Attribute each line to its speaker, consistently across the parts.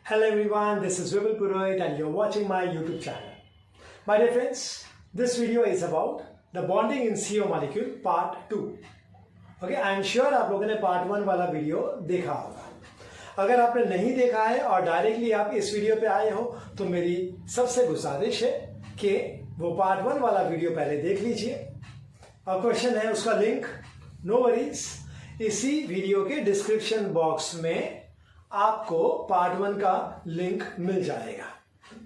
Speaker 1: Hello everyone, this is Orbital Purohit and you're watching my YouTube channel. My dear friends, this video is about the bonding in CO molecule part 2. Okay, I am sure आप लोगों ने part 1 वाला video देखा होगा. अगर आपने नहीं देखा है और डायरेक्टली आप इस वीडियो पे आए हो तो मेरी सबसे गुजारिश है कि वो पार्ट 1 वाला वीडियो पहले देख लीजिए. और क्वेश्चन है उसका लिंक, नो वरीज, इसी वीडियो के डिस्क्रिप्शन बॉक्स में आपको पार्ट 1 का लिंक मिल जाएगा.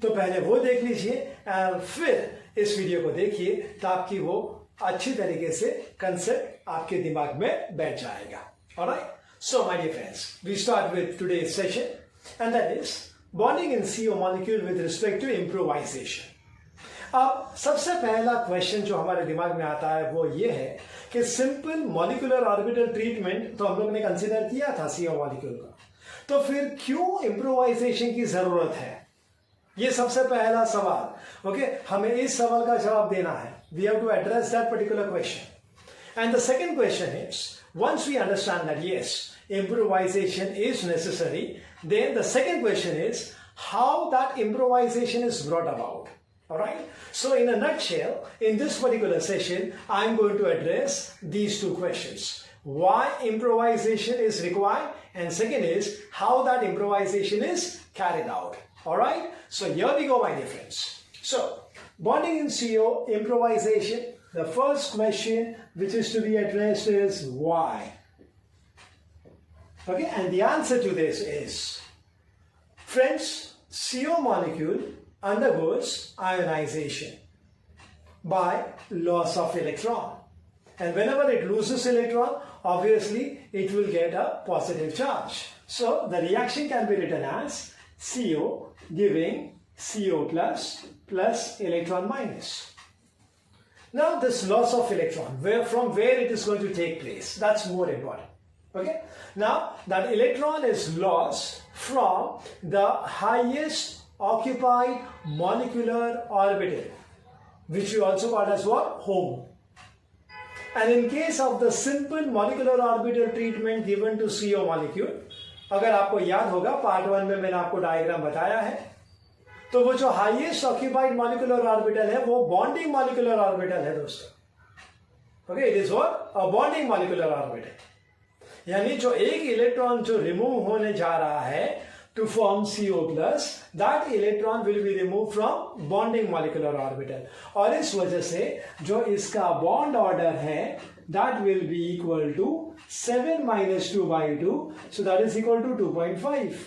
Speaker 1: तो पहले वो देख लीजिए और फिर इस वीडियो को देखिए ताकि वो अच्छी तरीके से कंसेप्ट आपके दिमाग में बैठ जाएगा. Alright, so my dear friends, we start with today's session and that is bonding in CO molecule with respect to improvisation. अब सबसे पहला क्वेश्चन जो हमारे दिमाग में आता है वो ये है कि सिंपल मॉलिक्यूलर ऑर्बिटल ट्रीटमेंट तो हम लोग ने कंसीडर किया था CO मॉलिक्यूल का, तो फिर क्यों इम्प्रोवाइजेशन की जरूरत है? ये सबसे पहला सवाल. ओके, हमें इस सवाल का जवाब देना है. We have to address that particular question. And the second question is, once we understand that yes, improvisation is necessary, then the second question is how that improvisation is brought about. Alright, so in a nutshell, in this particular session, I am going to address these two questions. Why improvisation is required, and second is how that improvisation is carried out. Alright, so here we go, my dear friends. So, bonding in CO, improvisation, the first question which is to be addressed is why. Okay, and the answer to this is, friends, CO molecule undergoes ionization by loss of electron, and whenever it loses electron, obviously it will get a positive charge. So the reaction can be written as CO giving CO plus plus electron minus. Now this loss of electron, from where it is going to take place, that's more important. Okay, now that electron is lost from the highest occupied molecular orbital, which we also call as what? Home. And in case of the simple molecular orbital treatment given to CO molecule, अगर आपको याद होगा part 1 में मैंने आपको diagram बताया है, तो वो जो हाईएस्ट ऑक्यूपाइड मॉलिक्यूलर ऑर्बिटल है वो बॉन्डिंग मॉलिक्यूलर ऑर्बिटल है दोस्तों. Okay, it is what? A bonding molecular orbital. यानी जो एक इलेक्ट्रॉन जो रिमूव होने जा रहा है to form CO plus, that electron will be removed from bonding molecular orbital. और इस वजह से जो इसका बॉन्ड ऑर्डर है that will be equal to 7 minus 2 by 2, so that is equal to 2.5.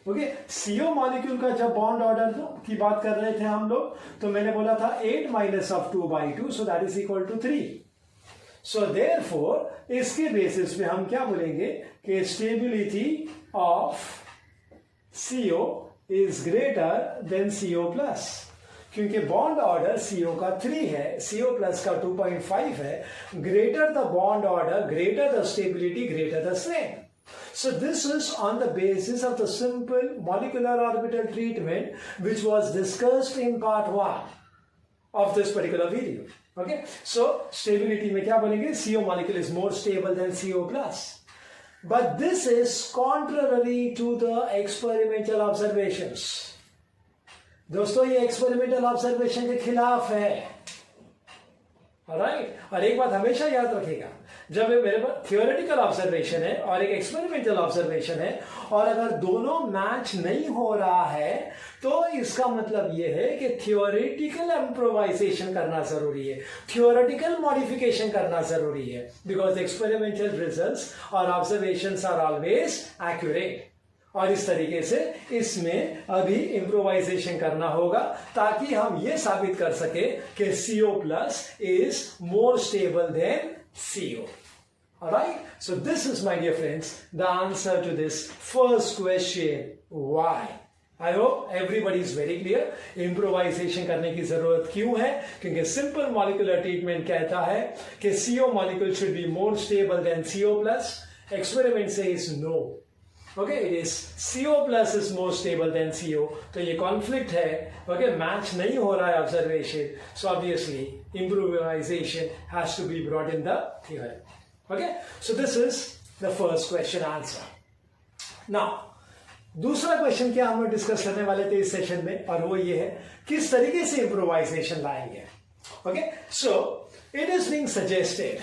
Speaker 1: Okay, CO molecule का जब बॉन्ड ऑर्डर की बात कर रहे थे हम लोग, तो मैंने बोला था 8 minus of 2 by 2, so that is equal to 3. So therefore इसके बेसिस पे हम क्या बोलेंगे कि stability of CO is greater than CO plus, क्योंकि बॉन्ड ऑर्डर CO का 3 है, CO plus का 2.5 है. Greater the bond order, greater the stability, greater the strength. So this is on the basis of the simple molecular orbital treatment which was discussed in part 1 of this particular video. Okay, so stability में क्या बोलेंगे? CO molecule is more stable than CO plus. But this is contrary to the experimental observations. दोस्तों ये experimental observation के खिलाफ है. Alright? और एक बात हमेशा याद रखिएगा, जब मेरे पास थियोरेटिकल ऑब्जर्वेशन है और एक एक्सपेरिमेंटल ऑब्जर्वेशन है और अगर दोनों मैच नहीं हो रहा है तो इसका मतलब यह है कि थियोरेटिकल इम्प्रोवाइजेशन करना जरूरी है, थियोरेटिकल मॉडिफिकेशन करना जरूरी है, बिकॉज एक्सपेरिमेंटल रिजल्ट्स और ऑब्जर्वेशंस आर ऑलवेज एक्यूरेट. और इस तरीके से इसमें अभी इम्प्रोवाइजेशन करना होगा ताकि हम ये साबित कर सके कि CO plus is more stable than CO. Alright, so this is, my dear friends, the answer to this first question, why. I hope everybody is very clear. Improvisation करने की जरूरत क्यों है? क्योंकि simple molecular treatment कहता है कि CO molecule should be more stable than CO plus. Experiment says no. Okay, it is CO plus is more stable than CO. तो ये conflict है. Okay, match नहीं हो रहा है observation. So obviously improvisation has to be brought in the theory. Okay, so this is the first question answer. Now दूसरा question क्या हम लोग डिस्कस करने वाले थे इस सेशन में, और वो ये है किस तरीके से इंप्रोवाइजेशन लाएंगे. Okay, so it is being suggested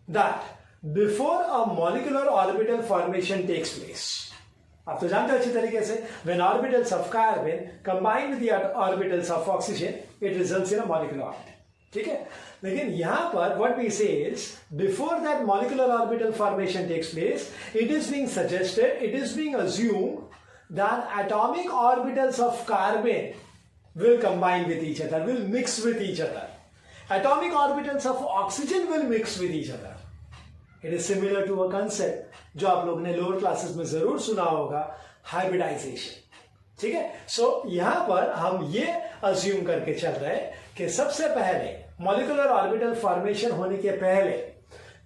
Speaker 1: that before a molecular orbital formation takes place, आप तो जानते हो अच्छी तरीके से, when orbitals of carbon combine with the orbitals of oxygen it results in a molecular orbital. ठीक है, लेकिन यहां पर what we say is before that molecular orbital formation takes place, it is being suggested, it is being assumed that atomic orbitals of carbon will combine with each other, will mix with each other. Atomic orbitals of oxygen will mix with each other. It is similar to a concept जो आप लोग ने lower classes में जरूर सुना होगा, hybridisation. ठीक है, सो यहां पर हम ये अज्यूम करके चल रहे हैं कि सबसे पहले मॉलिक्यूलर ऑर्बिटल फॉर्मेशन होने के पहले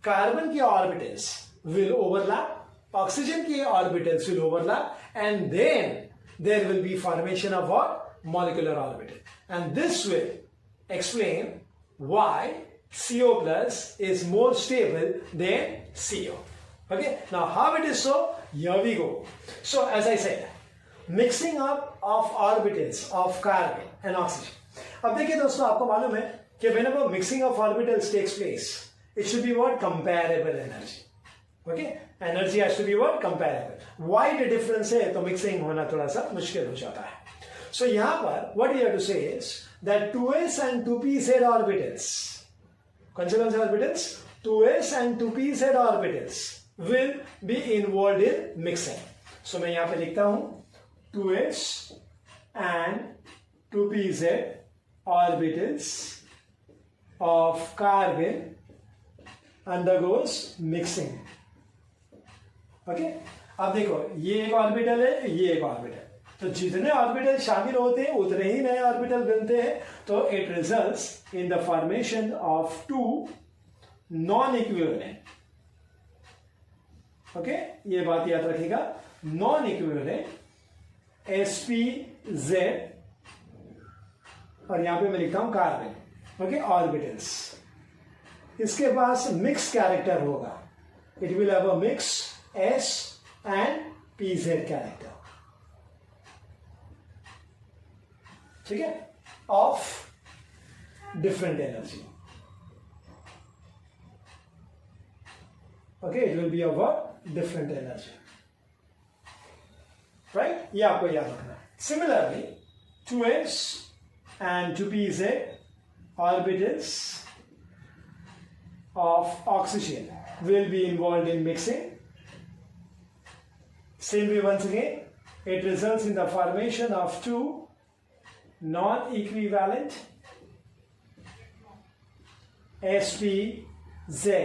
Speaker 1: कार्बन की ऑर्बिटल्स विल ओवरलैप, oxygen की orbitals will overlap, and then there will be formation of what? Molecular orbital. And this will explain why CO plus is more stable than CO. Okay, now how it is so? Here we go. So as I said, mixing up of orbitals of carbon and oxygen. अब देखिए दोस्तों, आपको मालूम है कि whenever mixing of orbitals takes place, it should be what? Comparable energy. Okay, energy has to be what? Comparable. Wide difference है तो mixing होना थोड़ा सा मुश्किल हो जाता है. So यहां पर what you have to say is that 2s and 2pz orbitals, कौन से orbitals? 2s and 2pz orbitals will be involved in mixing. So मैं यहां पे लिखता हूं 2s and 2pz orbitals of carbon undergoes mixing. Okay, अब देखो ये एक ऑर्बिटल है, ये एक ऑर्बिटल, तो जितने ऑर्बिटल शामिल होते हैं उतने ही नए ऑर्बिटल बनते हैं, तो it results in the formation of two non equivalent. Okay, ये बात याद रखिएगा, नॉन इक्विवेलेंट sp(z) और यहां पे मैं लिखता हूं कार्बन. ओके, ऑर्बिटल्स, इसके पास मिक्स कैरेक्टर होगा. It will have a mix S and pz character. ठीक है, of different energy. Okay, it will be of a different energy. Right? ये आपको याद रखना है. Similarly, 2s and 2pz orbitals of oxygen will be involved in mixing. Same way once again, it results in the formation of two non-equivalent sp(z)O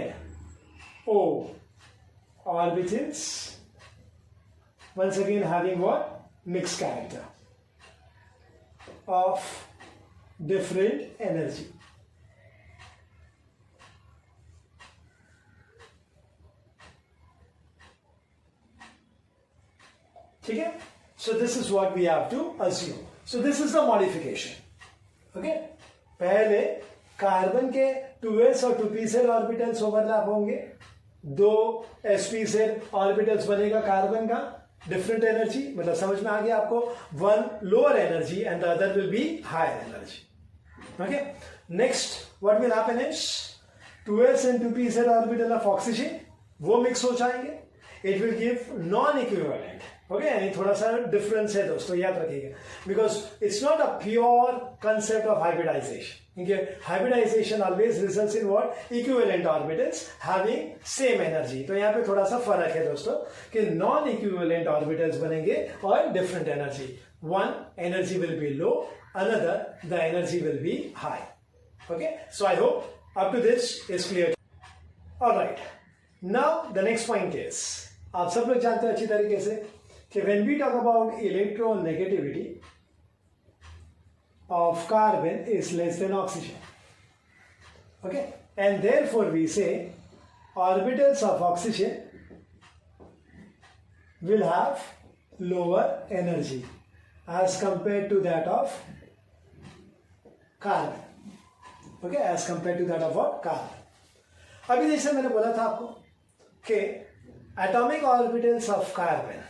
Speaker 1: orbitals, once again having what? Mixed character of different energy. ठीक है, so this is what we have to assume. So this is the modification. Okay, पहले carbon के 2s और 2pz orbitals overlap होंगे, दो sp(z) orbitals बनेगा carbon का, different energy, मतलब समझ में आ गया आपको, one lower energy and the other will be higher energy. Okay, next what will happen is 2s and 2pz orbital of oxygen वो मिक्स हो जाएंगे. It will give non equivalent. Okay, यानी थोड़ा सा डिफरेंस है दोस्तों, याद रखिएगा, because it's not a pure concept of hybridization. Hybridization always results in what? Equivalent orbitals having same energy. तो यहाँ पे थोड़ा सा फर्क है दोस्तों कि नॉन इक्विवेलेंट ऑर्बिटल्स बनेंगे और different energy. One energy will be low, another the energy will be high. Okay, so I hope up to this is clear. Alright, now the next point is, आप सब लोग जानते हैं अच्छी तरीके से कि when we talk about electronegativity of carbon is less than oxygen. Okay, and therefore we say orbitals of oxygen will have lower energy as compared to that of carbon. Okay, as compared to that of what? Carbon. अभी जैसे मैंने बोला था आपको कि atomic orbitals of carbon,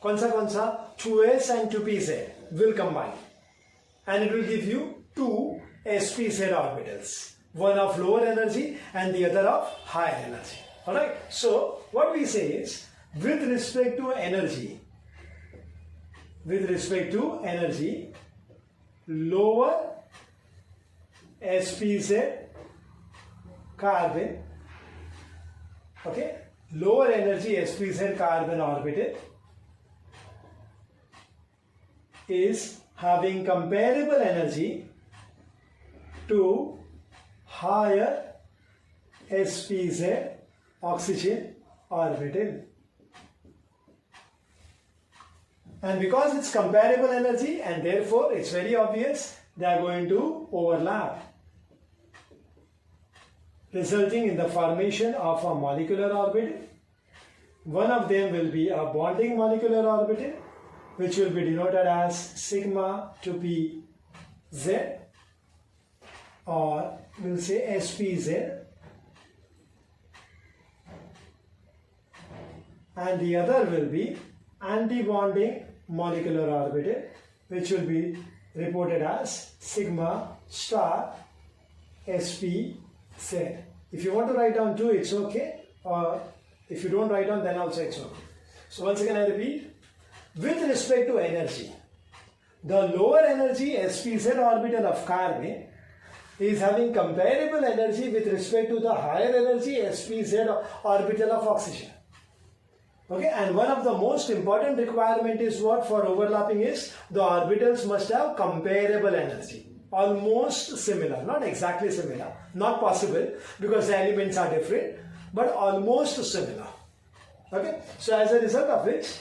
Speaker 1: कौन सा 2s and 2pz will combine and it will give you two sp-z orbitals, one of lower energy and the other of higher energy. Alright, so what we say is with respect to energy, lower sp-z carbon, okay, lower energy sp-z carbon orbital is having comparable energy to higher sp-z oxygen orbital. And because it's comparable energy and therefore it's very obvious they are going to overlap, resulting in the formation of a molecular orbital. One of them will be a bonding molecular orbital, which will be denoted as sigma to pz, or we'll say spz, and the other will be anti-bonding molecular orbital, which will be reported as sigma star spz. If you want to write down 2, it's okay, or if you don't write down, then also it's okay. So once again I repeat, with respect to energy, the lower energy sp-z orbital of carbon is having comparable energy with respect to the higher energy sp-z orbital of oxygen. Okay, and one of the most important requirement is what for overlapping is the orbitals must have comparable energy, almost similar, not exactly similar, not possible because the elements are different, but almost similar. Okay, so as a result of which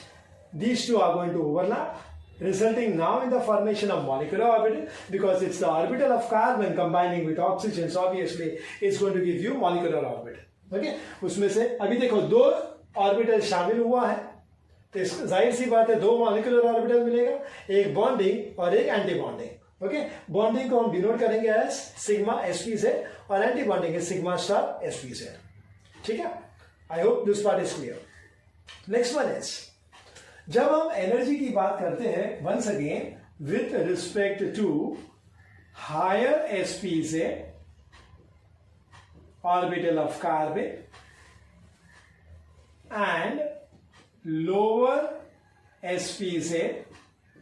Speaker 1: these two are going to overlap, resulting now in the formation of molecular orbital, because it's the orbital of carbon combining with oxygen, so obviously it's going to give you molecular orbital. Okay, उसमें से अभी देखो दो orbital शामिल हुआ है, तो जाहिर सी बात है दो मॉलिक्यूलर ऑर्बिटल मिलेगा, एक बॉन्डिंग और एक एंटी बॉन्डिंग. ओके, बॉन्डिंग को हम डिनोट करेंगे एज सिग्मा sp-z और anti bonding is sigma star sp-z. ठीक है, I hope this part is clear. Next one is, जब हम एनर्जी की बात करते हैं, once again with respect to higher sp-z orbital of carbon and lower sp-z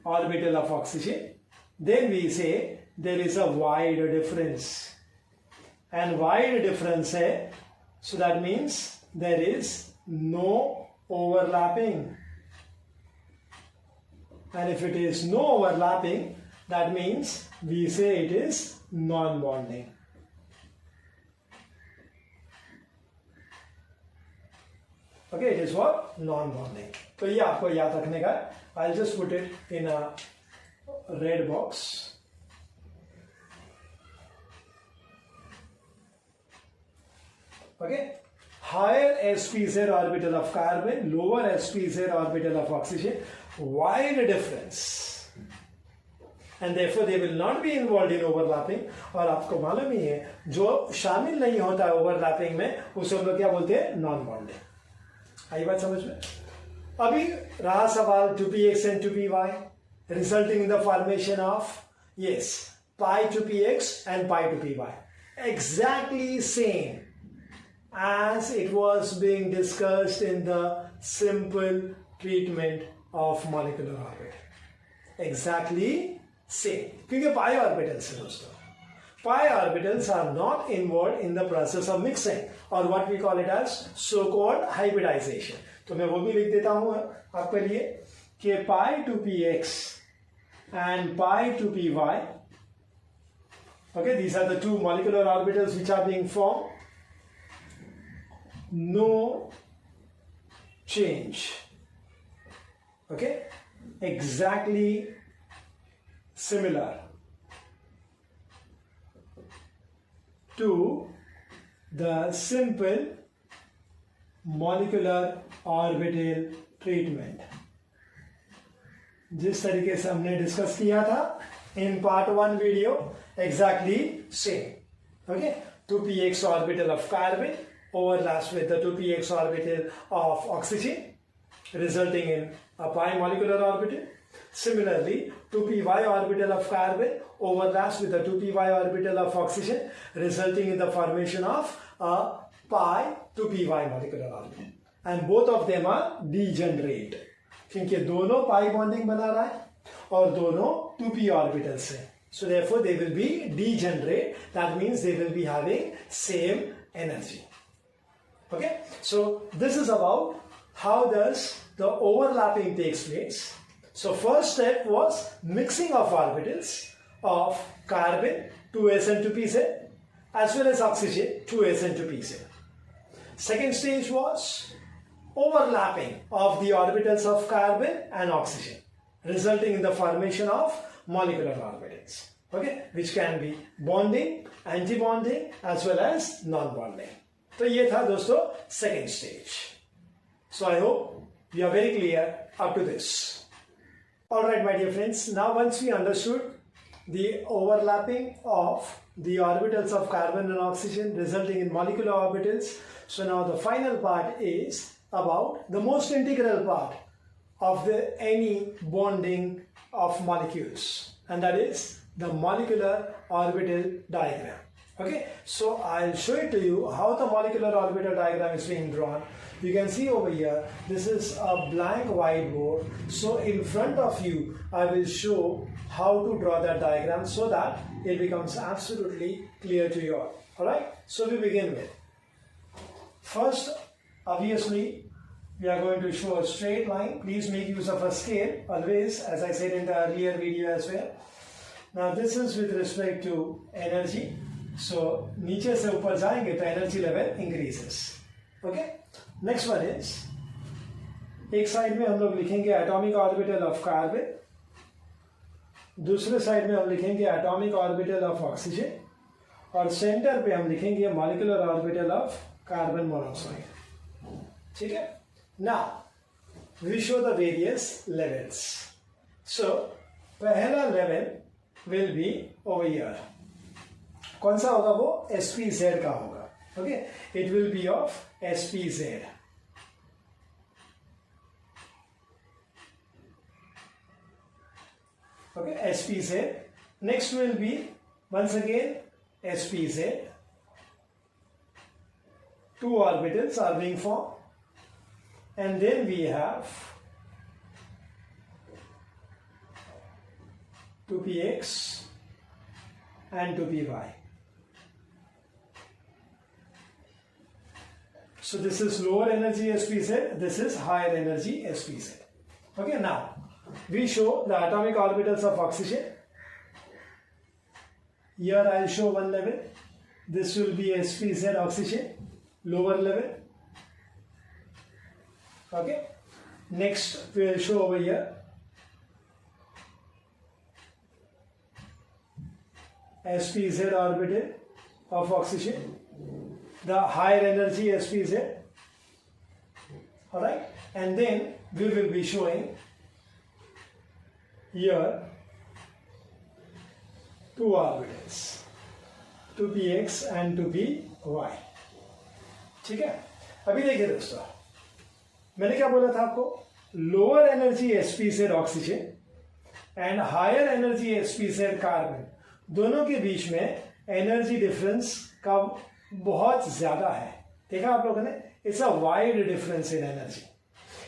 Speaker 1: orbital of oxygen, then we say there is a wide difference, and wide difference है, so that means there is no overlapping. And if it is no overlapping, that means we say it is non-bonding. Okay, it is what? Non-bonding. तो ये आपको याद रखने का. I'll just put it in a red box. Okay, higher sp-z orbital of carbon, lower sp-z orbital of oxygen, wide difference, and therefore they will not be involved in overlapping. और आपको मालूम ही है जो शामिल नहीं होता है ओवरलैपिंग में उसे हम लोग क्या बोलते हैं? Non bonding. आई बात समझ में? अभी रहा सवाल 2px and 2py resulting in the formation of, yes, pi 2px and pi 2py, exactly same as it was being discussed in the simple treatment of molecular orbit. Exactly same. क्योंकि pi orbitals है दोस्तों. Pi orbitals are not involved in the process of mixing, or what we call it as so-called hybridization. तो मैं वो भी लिख देता हूँ आपके लिए कि pi 2px and pi 2py, okay, these are the two molecular orbitals which are being formed. No change. Okay, exactly similar to the simple molecular orbital treatment जिस तरीके से हमने डिस्कस किया था in part 1 video. exactly same. Okay, 2px orbital of carbon overlaps with the 2px orbital of oxygen, resulting in a pi molecular orbital. Similarly, 2p-y orbital of carbon overlaps with the 2p-y orbital of oxygen, resulting in the formation of a pi 2p-y molecular orbital. And both of them are degenerate, क्योंकि दोनों pi bonding बना रहा है और दोनों 2p orbitals हैं. So therefore they will be degenerate. That means they will be having same energy. Okay, so this is about how does the overlapping takes place. So first step was mixing of orbitals of carbon 2s and 2pz as well as oxygen 2s and 2pz. Second stage was overlapping of the orbitals of carbon and oxygen, resulting in the formation of molecular orbitals, okay, which can be bonding, anti-bonding as well as non-bonding. तो ये था दोस्तों second stage. So I hope you are very clear up to this. Alright my dear friends, now once we understood the overlapping of the orbitals of carbon and oxygen resulting in molecular orbitals, so now the final part is about the most integral part of any bonding of molecules, and that is the molecular orbital diagram. Okay, so I'll show it to you how the molecular orbital diagram is being drawn. You can see over here, this is a blank whiteboard. So in front of you, I will show how to draw that diagram so that it becomes absolutely clear to you all. Alright, so we begin with. First, obviously, we are going to show a straight line. Please make use of a scale, always, as I said in the earlier video as well. Now this is with respect to energy. So नीचे से ऊपर जाएंगे तो energy level increases. Okay. Next one is, एक side में हम लोग लिखेंगे atomic orbital of carbon, दूसरे साइड में हम लिखेंगे atomic orbital of oxygen, और सेंटर पे हम लिखेंगे molecular orbital of carbon monoxide. ठीक है? Now we show the various levels. So पहला level will be over here. कौन सा होगा वो? SPZ का होगा. Okay, it will be of SPZ. Okay, SPZ. Next will be once again SPZ. Two orbitals are being formed, and then we have 2px and 2py. So this is lower energy SPZ, this is higher energy SPZ. Okay, now we show the atomic orbitals of oxygen. Here I will show one level. This will be SPZ oxygen, lower level. Okay, next we will show over here SPZ orbital of oxygen, the higher energy SPZ. Alright, and then we will be showing here two orbitals, 2px and 2py. ठीक है, अभी देखिए दोस्तों, मैंने क्या बोला था आपको? लोअर एनर्जी sp से oxygen and higher energy sp से कार्बन, दोनों के बीच में एनर्जी डिफरेंस का बहुत ज्यादा है. देखा आप लोगों ने? It's a wide difference in energy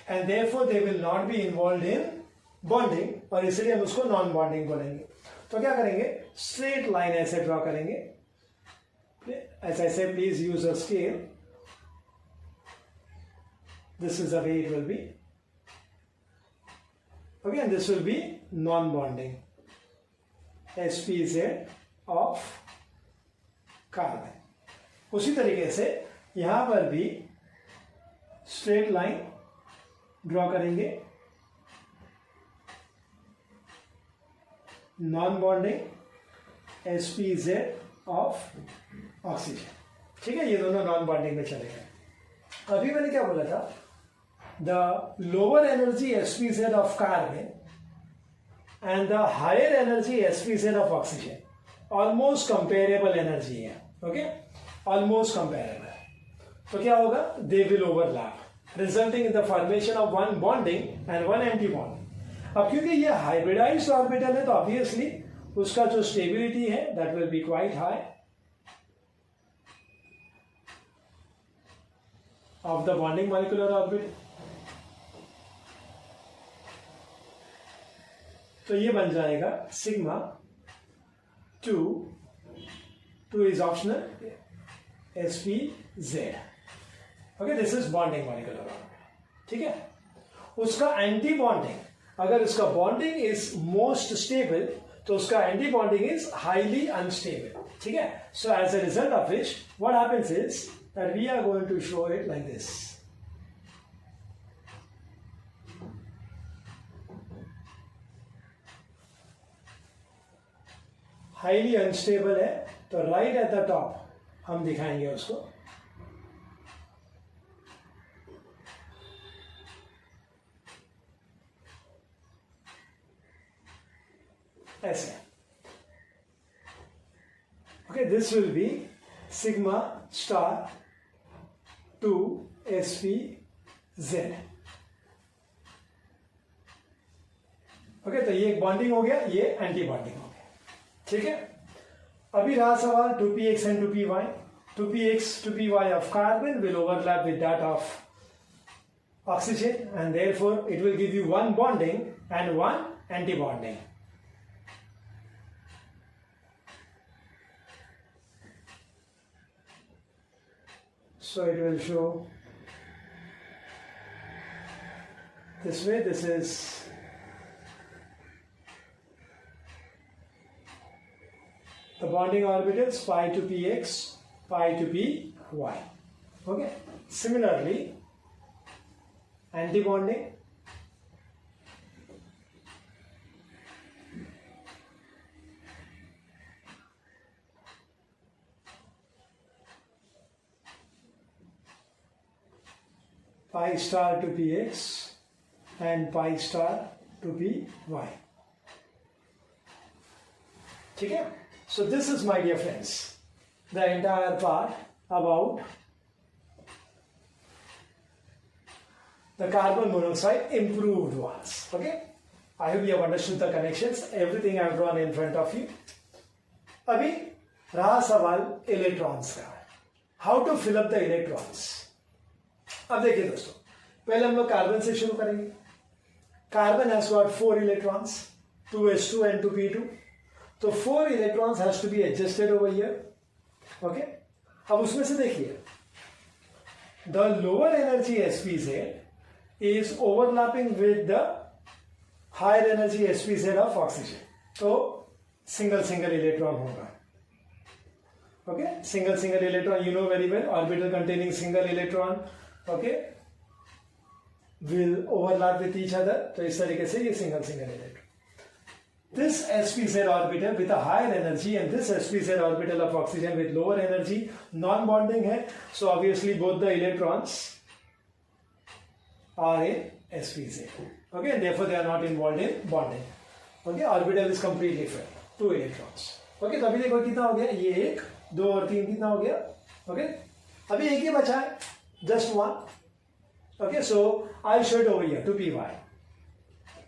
Speaker 1: and therefore they will not be involved in bonding, और इसलिए हम उसको नॉन बॉन्डिंग बोलेंगे. तो क्या करेंगे? स्ट्रेट लाइन ऐसे ड्रॉ करेंगे. एज आई से, please use a scale. This is the way it will be. Okay, and this will be non-bonding SPZ of carbon. उसी तरीके से यहां पर भी स्ट्रेट लाइन ड्रॉ करेंगे. non-bonding SPZ of oxygen. ठीक है, ये दोनों नॉन बॉन्डिंग में चले गए. अभी मैंने क्या बोला था? The lower energy SPZ of carbon and the higher energy SPZ of oxygen almost comparable energy है. Okay, almost comparable. तो क्या होगा? They will overlap. Resulting in the formation of one bonding and one anti bonding. अब क्योंकि ये hybridised orbital है तो obviously उसका जो स्टेबिलिटी है that will be quite high of the bonding molecular orbital. तो ये बन जाएगा sigma 2 is optional sp(z). Okay, this is bonding molecular orbital. ठीक है, उसका एंटी बॉन्डिंग, अगर उसका बॉन्डिंग इज मोस्ट स्टेबल तो उसका anti bonding is highly unstable. ठीक है, so as a result of which what happens is that we are going to show it like this. Highly unstable है तो right at the top हम दिखाएंगे उसको ऐसे। Okay, this will be sigma star 2 sp(z). Okay, तो ये एक bonding हो गया, ये एंटी बॉन्डिंग हो गया। ठीक है, अभी रहा सवाल 2px and 2py। 2px 2py of carbon will overlap with that of oxygen and therefore it will give you one bonding and one anti-bonding. So it will show this way. This is the bonding orbitals pi to px, pi to py. Okay. Similarly, anti-bonding pi star to px and pi star to py. ठीक है, so this is, my dear friends, the entire part about the carbon monoxide improved ones. Okay, I hope you have understood the connections, everything I have drawn in front of you. अभी रहा सवाल electrons का, how to fill up the electrons. अब देखिए दोस्तों, पहले हम लोग कार्बन से शुरू करेंगे। Carbon has got 4 electrons, 2s2 and 2p2, तो 4 electrons has to be adjusted over here. Okay, अब उसमें से देखिए the lower energy sp(z) is overlapping with the higher energy sp(z) of oxygen, तो सिंगल सिंगल इलेक्ट्रॉन होगा। Okay, single single electron, you know very well, orbital containing single electron okay will overlap with each other, तो इस तरीके से ये single single electron. This sp(z) orbital with a higher energy and this sp(z) orbital of oxygen with lower energy, non-bonding है, so obviously both the electrons are in sp(z). Okay, and therefore they are not involved in bonding. Okay, orbital is completely filled, 2 electrons. Okay, तो अभी देखो कितना हो गया, ये 1, 2 और 3 कितना हो गया। Okay, अभी एक ही बचा है, just 1. Okay, so I'll show it over here, 2py.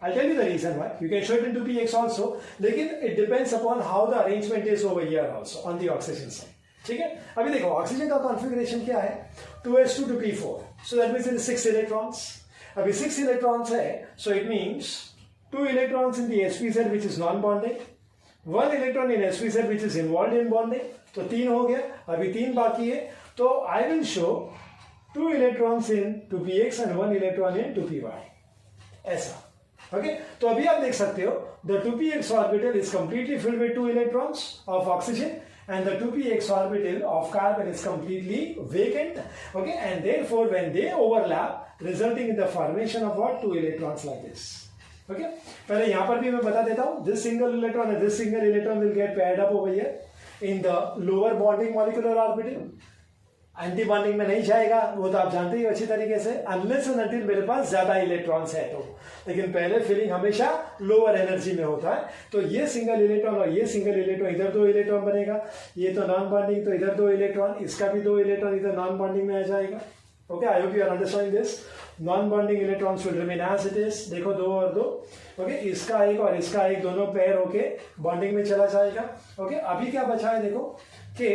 Speaker 1: I'll tell you the reason why. You can show it in 2px also, लेकिन it depends upon how the arrangement is over here also on the oxygen side. ठीक है, अभी देखो oxygen का configuration क्या है, 2s2 to p4, so that means it is 6 electrons. अभी 6 electrons है, so it means 2 electrons in the sp(z) which is non-bonding, 1 electron in sp(z) which is involved in bonding, तो 3 हो गया, अभी 3 बाकी है, तो I will show 2 electrons in 2px and 1 electron in 2py, ऐसा। ओके, तो अभी आप देख सकते हो the 2px orbital is completely filled with 2 electrons of oxygen and the 2px orbital of carbon is completely vacant. Okay, and therefore when they overlap resulting in the formation of what, 2 electrons like this. Okay, पहले यहाँ पर भी मैं बता देता हूँ, this single electron and this single electron will get paired up over here in the lower bonding molecular orbital. Anti bonding में नहीं जाएगा, वो तो आप जानते ही अच्छी तरीके से, अनलेस एंड अनटिल मेरे पास ज्यादा इलेक्ट्रॉन्स है तो। लेकिन पहले फिलिंग हमेशा लोअर एनर्जी में होता है, तो ये सिंगल इलेक्ट्रॉन और ये सिंगल इलेक्ट्रॉन, इधर 2 इलेक्ट्रॉन बनेगा, ये तो नॉन बॉन्डिंग, तो इधर 2 इलेक्ट्रॉन, इसका भी 2 इलेक्ट्रॉन इधर नॉन बॉन्डिंग में आ जाएगा। Okay, I hope you are understanding this. Non-bonding electrons will remain as it is. देखो 2 और 2. Okay, इसका एक और इसका एक दोनों पेयर होके बॉन्डिंग में चला जाएगा. Okay, अभी क्या बचा है देखो कि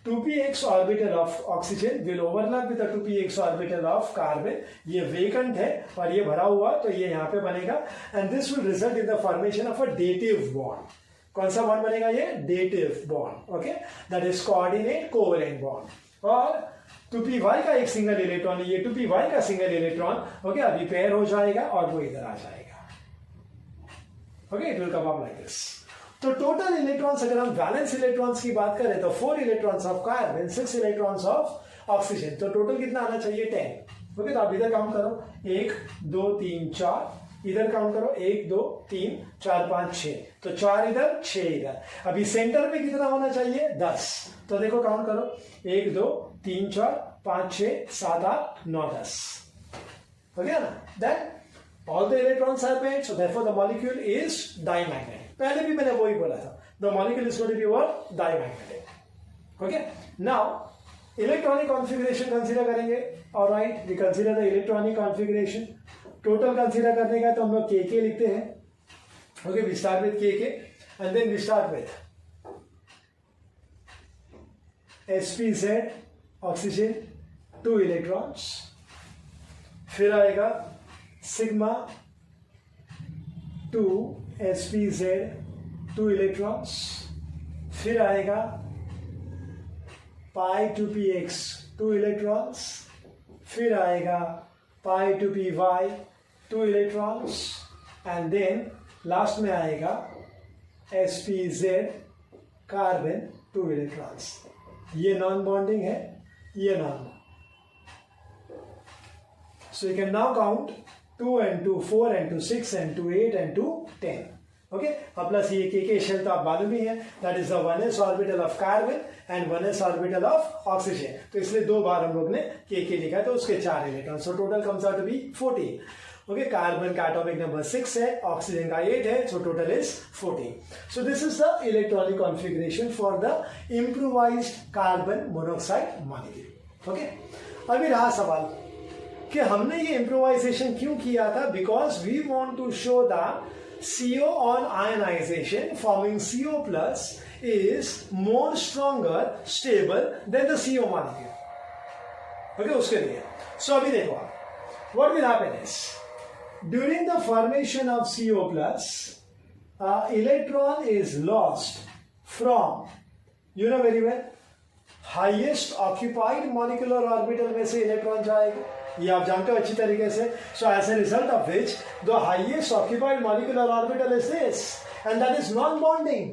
Speaker 1: 2px orbital of oxygen will overlap with the 2px orbital of carbon. ये वेकेंट है और ये भरा हुआ, तो ये यहाँ पे बनेगा and this will result in the formation of a dative bond. कौन सा बॉन्ड बनेगा ये? Dative bond. Okay, that is coordinate covalent bond. और 2py का एक सिंगल इलेक्ट्रॉन, ये 2py का सिंगल इलेक्ट्रॉन ओके अभी पेयर हो जाएगा और वो इधर आ जाएगा. Okay, it will come up like this. तो टोटल इलेक्ट्रॉन्स अगर हम वैलेंस इलेक्ट्रॉन्स की बात करें तो 4 electrons of carbon, 6 electrons of oxygen. तो टोटल कितना आना चाहिए? 10. ओके, तो आप इधर काउंट करो 1 2 3 4, इधर काउंट करो 1 2 3 4 5 6. तो 4 इधर 6 इधर. अभी सेंटर पे कितना होना चाहिए? 10. तो देखो काउंट करो 1 2 3 4 5 6 7 8 9 10. हो गया ना? Then all the electrons are paired, so therefore the molecule is diamagnetic. पहले भी मैंने वही बोला था, the molecule is going to be what? Diamagnetic. Okay, now electronic configuration consider करेंगे. All right, we consider the electronic configuration. Total consider करने का तो हम लोग Kk लिखते हैं. Okay, we start with Kk and then we start with spz oxygen 2 electrons. फिर आएगा सिग्मा 2 spz 2 इलेक्ट्रॉन्स. फिर आएगा pi 2px 2 इलेक्ट्रॉन्स. फिर आएगा pi 2py 2 electrons and then last में आएगा spz कार्बन 2 इलेक्ट्रॉन्स. ये नॉन बॉन्डिंग है, ये non. So you can now count 2 and 2 4 and 2 6 and 2 8 and 2 10. Okay, अब प्लस ये Kk शेल तो आप मालूम ही है, that is the 1s orbital of carbon and 1s orbital of oxygen. तो इसलिए 2 बार हम लोग ने Kk लिखा है, तो उसके 4 electron. So total comes out to be 14. Okay, carbon का एटॉमिक नंबर 6 है, ऑक्सीजन का 8 है, so total is 14. So this is the electronic configuration for the improvised carbon monoxide molecule. Okay, अभी रहा सवाल कि हमने ये इम्प्रोवाइजेशन क्यों किया था? Because we want to show the CO on ionization forming CO plus is more stronger stable than the CO molecule. Okay, उसके लिए. So अभी देखो आप, what will happen is during the formation of CO plus electron is lost from, you know very well, highest occupied molecular orbital में से electron जाएगा. ये आप जानते हो अच्छी तरीके से. So as a result of which the highest occupied molecular orbital is this and that is non bonding.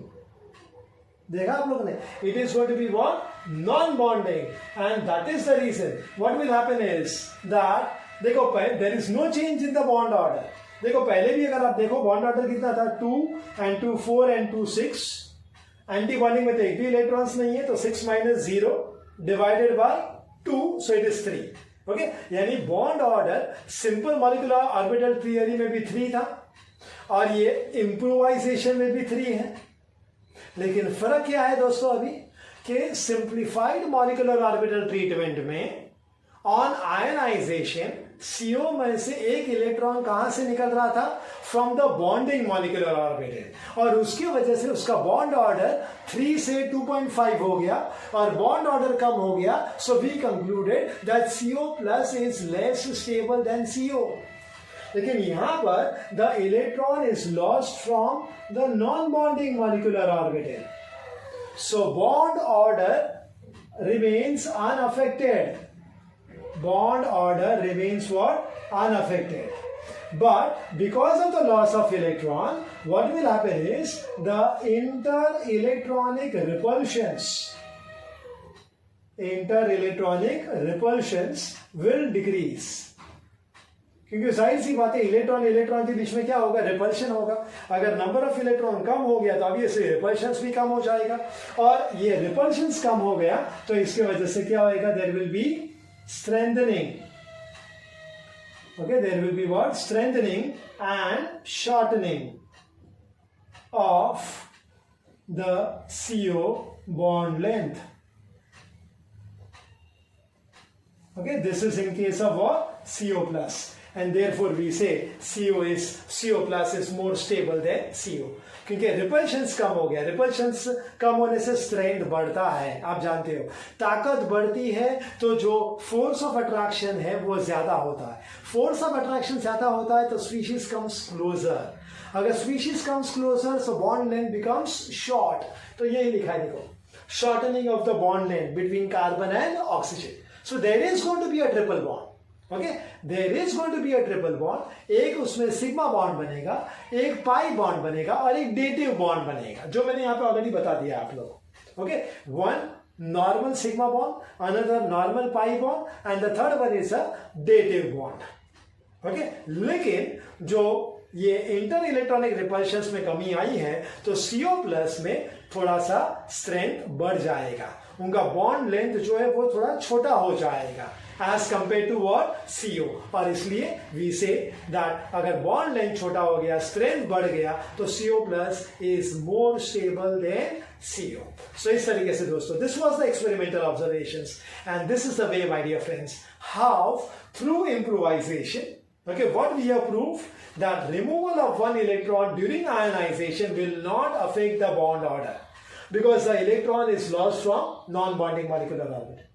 Speaker 1: देखा आप लोगों ने? It is going to be what? Non bonding. And that is the reason what will happen is that देखो there is no change in the bond order. देखो पहले भी अगर आप देखो बॉन्ड ऑर्डर कितना था? 2 and 2 4 and 2 6. एंटी बॉन्डिंग में तो एक भी इलेक्ट्रॉन्स नहीं है, तो 6 - 0 divided by 2, so it is 3. Okay, यानी bond order simple molecular orbital theory में भी 3 था और ये इम्प्रोवाइजेशन में भी 3 है. लेकिन फर्क क्या है दोस्तों अभी कि सिंप्लीफाइड मॉलिक्यूलर ऑर्बिटल ट्रीटमेंट में ऑन आयनाइजेशन CO में से एक इलेक्ट्रॉन कहां से निकल रहा था? From the bonding molecular orbital, और उसकी वजह से उसका बॉन्ड ऑर्डर 3 से 2.5 हो गया और बॉन्ड ऑर्डर कम हो गया. So we concluded that CO plus is less stable than CO. लेकिन यहां पर the electron is lost from the non bonding molecular orbital. So bond order remains unaffected. Bond order remains what? Unaffected. But because of the loss of electron, what will happen is the inter-electronic repulsions will decrease. क्योंकि जाहिर सी बात है electron के बीच में क्या होगा? Repulsion होगा. अगर नंबर ऑफ इलेक्ट्रॉन कम हो गया तो ऑब्वियसली रिपल्शंस भी कम हो जाएगा, और ये रिपल्शंस कम हो गया तो इसके वजह से क्या होएगा? There will be strengthening. Okay, there will be what? Strengthening and shortening of the CO bond length. Okay, this is in case of what? CO plus. And therefore we say CO plus is more stable than CO. क्योंकि repulsions कम हो गया, repulsions कम होने से strength बढ़ता है, आप जानते हो। ताकत बढ़ती है तो जो फोर्स ऑफ अट्रैक्शन है वो ज्यादा होता है। फोर्स ऑफ अट्रैक्शन ज्यादा होता है तो स्पीशीज कम्स क्लोजर। अगर species comes closer so bond length becomes short. तो यही लिखा है, देखो, shortening of the bond length between carbon and oxygen. So there is going to be a triple bond. Okay, there is going to be a triple bond. एक उसमें sigma bond बनेगा, एक pi bond बनेगा और एक dative bond बनेगा, जो मैंने यहाँ पे ऑलरेडी बता दिया आप लोग। Okay, one normal sigma bond, another normal pi bond and the third one is a dative bond. Okay, लेकिन जो ये इंटर इलेक्ट्रॉनिक रिपल्शंस में कमी आई है तो CO प्लस में थोड़ा सा स्ट्रेंथ बढ़ जाएगा, उनका बॉन्ड लेंथ जो है वो थोड़ा छोटा हो जाएगा as compare to what CO। और इसलिए वी से दैट अगर बॉन्ड लेंथ छोटा हो गया, स्ट्रेंथ बढ़ गया, तो CO plus is more stable than CO। सो इस तरीके से दोस्तों, this was the experimental observations and this is the way my dear friends how through improvisation, okay, what we have proved that removal of one electron during ionization will not affect the bond order because the electron is lost from non-bonding molecular orbit.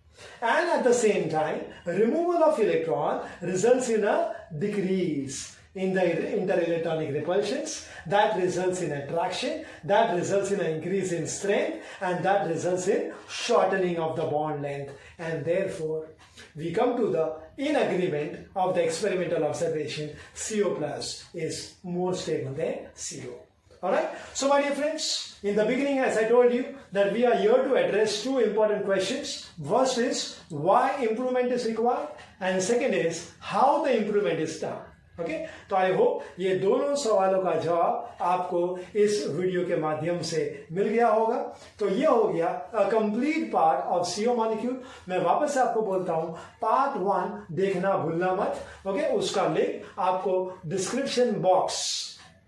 Speaker 1: And at the same time, removal of electron results in a decrease in the interelectronic repulsions, that results in attraction, that results in an increase in strength, and that results in shortening of the bond length. And therefore, we come to the in agreement of the experimental observation, CO plus is more stable than CO. Alright, so my dear friends, in the beginning as I told you that we are here to address two important questions. First is why improvement is required and second is how the improvement is done. Okay, तो I hope ये दोनों सवालों का जवाब आपको इस video के माध्यम से मिल गया होगा। तो ये हो गया complete part of CO molecule. मैं वापस से आपको बोलता हूं, पार्ट 1 देखना भूलना मत। ओके, उसका लिंक आपको डिस्क्रिप्शन बॉक्स,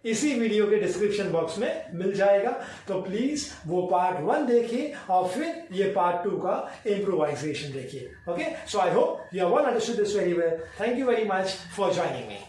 Speaker 1: इसी वीडियो के डिस्क्रिप्शन बॉक्स में मिल जाएगा। तो प्लीज वो पार्ट 1 देखिए और फिर ये पार्ट 2 का इम्प्रोवाइजेशन देखिए। Okay, so I hope you have all understood this very well. Thank you very much for joining me.